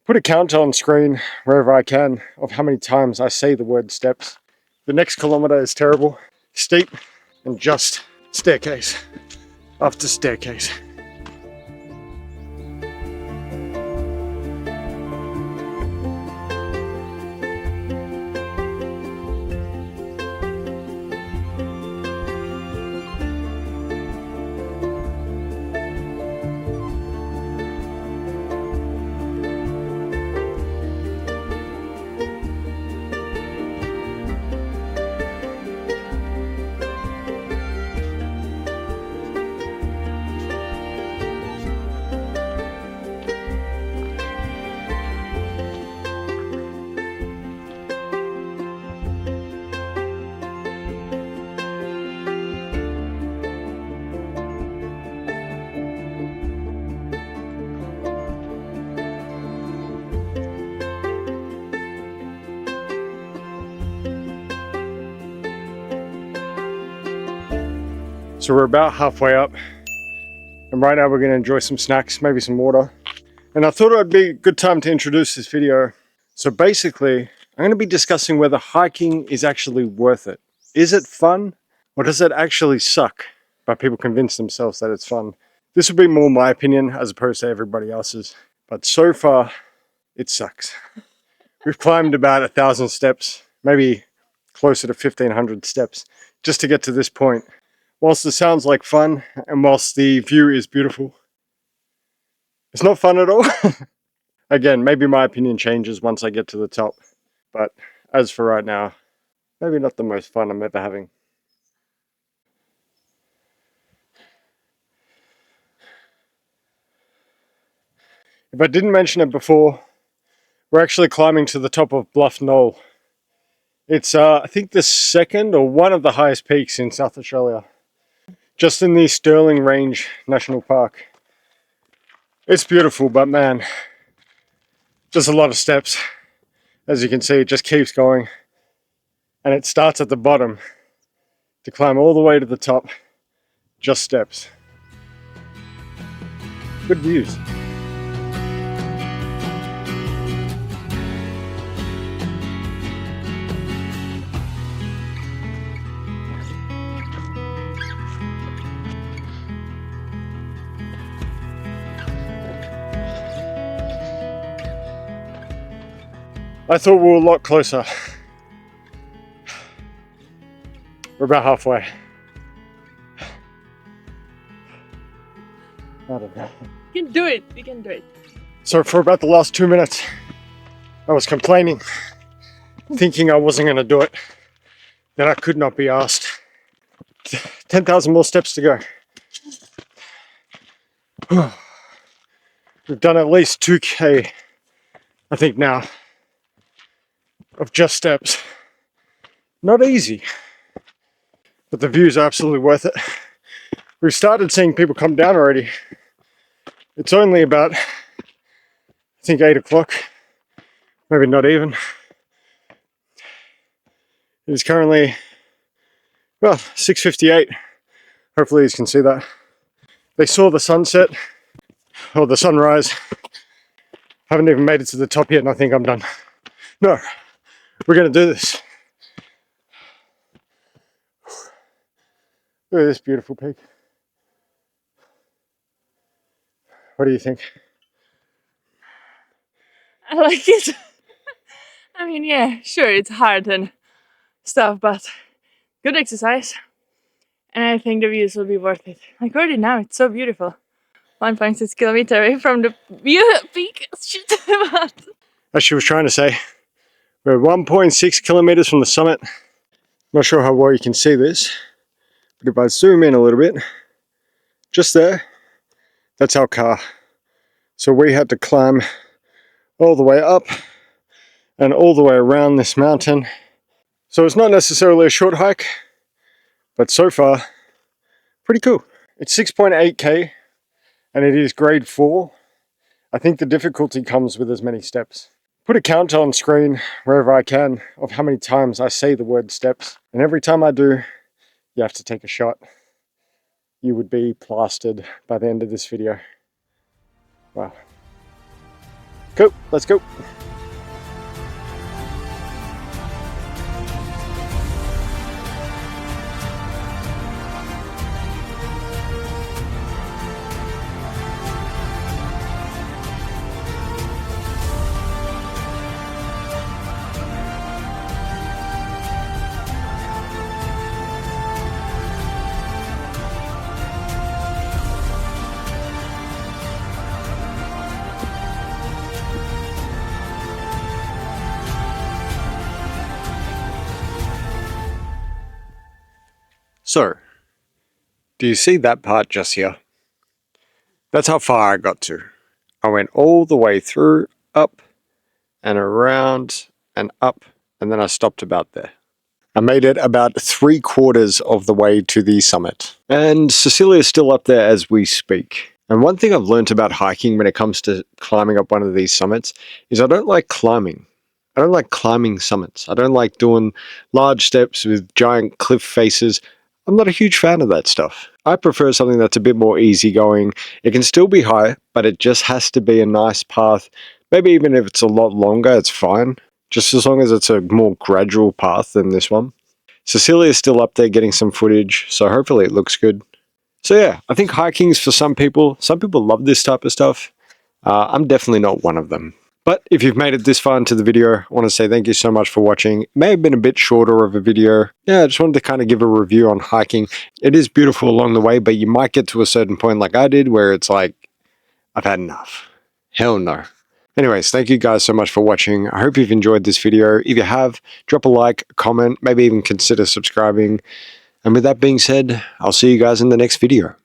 Put a counter on screen wherever I can of how many times I say the word steps. The next kilometer is terrible, steep, and just staircase after staircase. So we're about halfway up, and right now we're going to enjoy some snacks, maybe some water. And I thought it would be a good time to introduce this video. So basically, I'm going to be discussing whether hiking is actually worth it. Is it fun, or does it actually suck? But people convince themselves that it's fun. This would be more my opinion as opposed to everybody else's. But so far, it sucks. We've climbed about 1,000 steps, maybe closer to 1,500 steps, just to get to this point. Whilst it sounds like fun, and whilst the view is beautiful, it's not fun at all. Again, maybe my opinion changes once I get to the top. But as for right now, maybe not the most fun I'm ever having. If I didn't mention it before, we're actually climbing to the top of Bluff Knoll. It's, I think, the second or one of the highest peaks in South Australia. Just in the Stirling Range National Park. It's beautiful, but man, just a lot of steps. As you can see, it just keeps going. And it starts at the bottom to climb all the way to the top. Just steps. Good views. I thought we were a lot closer. We're about halfway. I don't know. You can do it, you can do it. So for about the last 2 minutes, I was complaining, thinking I wasn't going to do it, that I could not be asked. 10,000 more steps to go. We've done at least 2K, I think now, of just steps. Not easy, but the views are absolutely worth it. We've started seeing people come down already. It's only about, I think, 8 o'clock, maybe not even. It is currently, well, 6:58. Hopefully you can see that. They saw the sunset, or the sunrise. Haven't even made it to the top yet and I think I'm done. No. We're going to do this. Look at this beautiful peak. What do you think? I like it. I mean, yeah, sure, it's hard and stuff, but good exercise. And I think the views will be worth it. Like already now, it's so beautiful. 1.6 kilometers away from the peak. Shit. As she was trying to say, we're 1.6 kilometers from the summit. Not sure how well you can see this, but if I zoom in a little bit, just there, that's our car. So we had to climb all the way up and all the way around this mountain. So it's not necessarily a short hike, but so far, pretty cool. It's 6.8k and it is grade 4. I think the difficulty comes with as many steps. Put a counter on screen wherever I can of how many times I say the word steps. And every time I do, you have to take a shot. You would be plastered by the end of this video. Wow. Go, let's go. So, do you see that part just here? That's how far I got to. I went all the way through, up and around and up, and then I stopped about there. I made it about 3/4 of the way to the summit. And Cecilia is still up there as we speak. And one thing I've learned about hiking when it comes to climbing up one of these summits is I don't like climbing. I don't like climbing summits. I don't like doing large steps with giant cliff faces. I'm not a huge fan of that stuff. I prefer something that's a bit more easygoing. It can still be high, but it just has to be a nice path. Maybe even if it's a lot longer, it's fine. Just as long as it's a more gradual path than this one. Cecilia's still up there getting some footage, so hopefully it looks good. So yeah, I think hiking's for some people. Some people love this type of stuff. I'm definitely not one of them. But if you've made it this far into the video, I want to say thank you so much for watching. It may have been a bit shorter of a video. Yeah, I just wanted to kind of give a review on hiking. It is beautiful along the way, but you might get to a certain point like I did where it's like, I've had enough. Hell no. Anyways, thank you guys so much for watching. I hope you've enjoyed this video. If you have, drop a like, comment, maybe even consider subscribing. And with that being said, I'll see you guys in the next video.